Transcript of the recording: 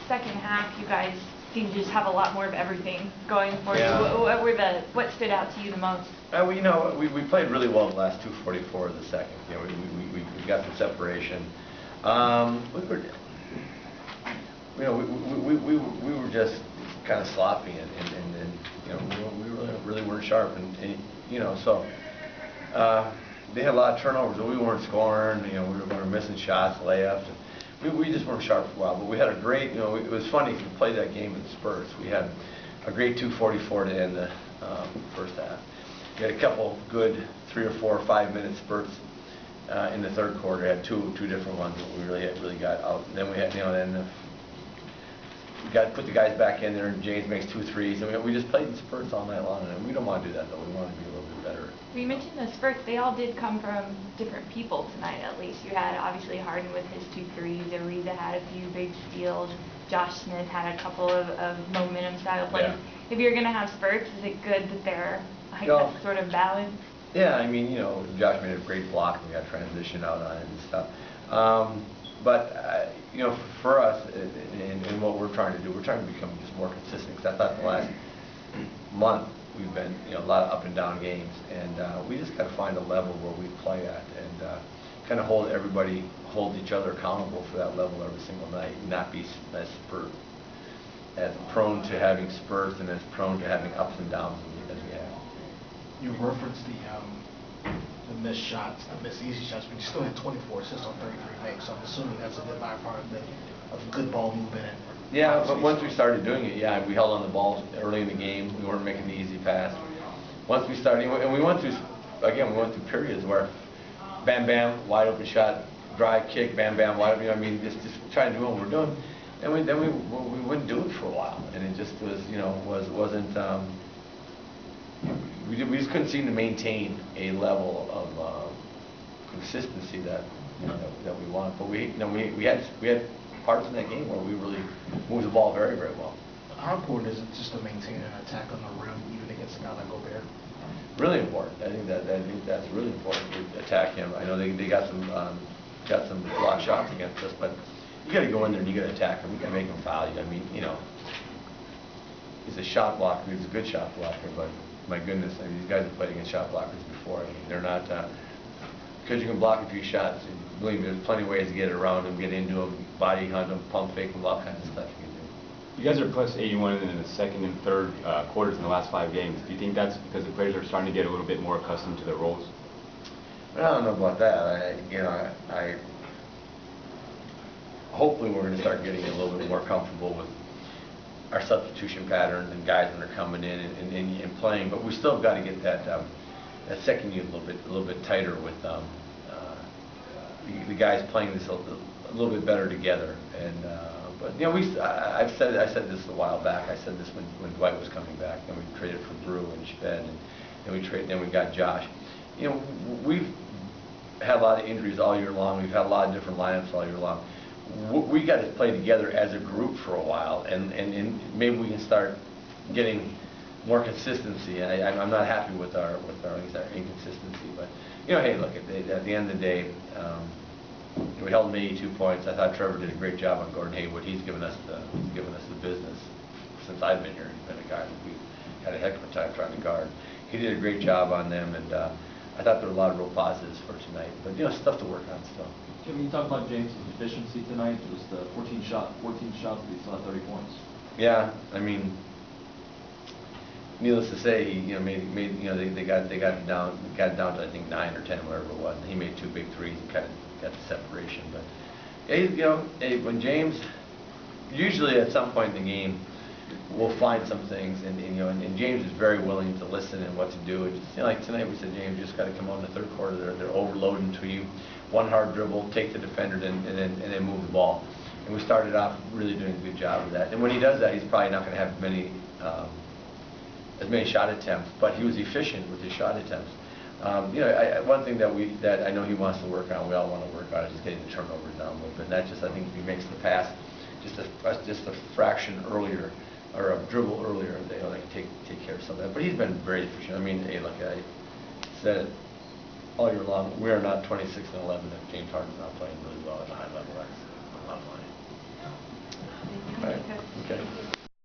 second half, you guys seem to just have a lot more of everything going for yeah. you. What stood out to you the most? We played really well the last 2:44 of the second. We got some separation. We were just kind of sloppy, and we really weren't sharp, so they had a lot of turnovers, and we weren't scoring. We were missing shots, layups. We just weren't sharp for a while, but we had a great. It was funny to play that game in the spurts. We had a great 2:44 to end the first half. We had a couple good 3 or 4 or 5 minute spurts in the third quarter. We had two different ones that we really got out. And then we had we got to put the guys back in there, and James makes 2 threes. And we just played in spurts all night long, and we don't want to do that though. We want to be a little bit better. You mentioned the spurts. They all did come from different people tonight, at least. You had obviously Harden with his 2 threes. Ariza had a few big steals. Josh Smith had a couple of momentum style plays. Yeah. If you're going to have spurts, is it good that they're sort of balanced? Yeah, Josh made a great block, and we got transition out on it and stuff. But for us, in what we're trying to do, we're trying to become just more consistent. Because I thought the last month we've been a lot of up and down games, and we just got to find a level where we play at, and kind of hold each other accountable for that level every single night, and not be as prone to having spurts and as prone to having ups and downs as we have. You referenced the missed shots, the missed easy shots, but you still had 24 assists on 33 makes, so I'm assuming that's a good byproduct of good ball movement. Yeah, but once we started doing it, we held on the ball early in the game. We weren't making the easy pass. Once we started, and we went through periods where bam, bam, wide open shot, drive, kick, bam, bam, wide open. Just trying to do what we're doing. And then we wouldn't do it for a while, and it just wasn't. We just couldn't seem to maintain a level of consistency that we want. But we had parts in that game where we really moved the ball very, very well. How important is it just to maintain an attack on the rim, even against a guy like Gobert? Really important. I think that's really important to attack him. I know they got some block shots against us, but you got to go in there and you got to attack him. You got to make him foul you. He's a shot blocker. He's a good shot blocker, but my goodness, these guys have played against shot blockers before. They're not because you can block a few shots. Believe me, there's plenty of ways to get around them, get into them, body hunt them, pump fake them, all kinds of stuff you can do. You guys are plus 81 in the second and third quarters in the last 5 games. Do you think that's because the players are starting to get a little bit more accustomed to their roles? Well, I don't know about that. Hopefully we're going to start getting a little bit more comfortable with our substitution patterns and guys that are coming in and playing. But we still got to get that second unit a little bit tighter with the guys playing this a little bit better together. But I said this a while back. I said this when Dwight was coming back. Then we traded for Brew and Schved, and then we got Josh. We've had a lot of injuries all year long. We've had a lot of different lineups all year long. We got to play together as a group for a while, and maybe we can start getting more consistency. And I'm not happy with our inconsistency, but hey, look, at the end of the day, we held them 82 points. I thought Trevor did a great job on Gordon Hayward. He's given us the business since I've been here. He's been a guy that we've had a heck of a time trying to guard. He did a great job on them, and I thought there were a lot of real positives for tonight. But stuff to work on still. Jim, you talked about James' efficiency tonight. It was the 14 shots, but he still had 30 points. Yeah, needless to say, he they got it down to I think 9 or 10, whatever it was. And he made 2 big threes and kind of got the separation. But when James, usually at some point in the game, we'll find some things, and James is very willing to listen and what to do. It's like tonight we said, James, you just got to come on in the third quarter. They're overloading to you. One hard dribble, take the defender, and then move the ball. And we started off really doing a good job of that. And when he does that, he's probably not going to have as many shot attempts, but he was efficient with his shot attempts. One thing that I know he wants to work on, we all want to work on, is just getting the turnovers down a little bit. And that just, I think, if he makes the pass just a fraction earlier, or a dribble earlier, they can take care of some of that. But he's been very efficient. Hey, look, I said it all year long. We are not 26-11 if James Harden's not playing really well at a high level. That's a lot of money.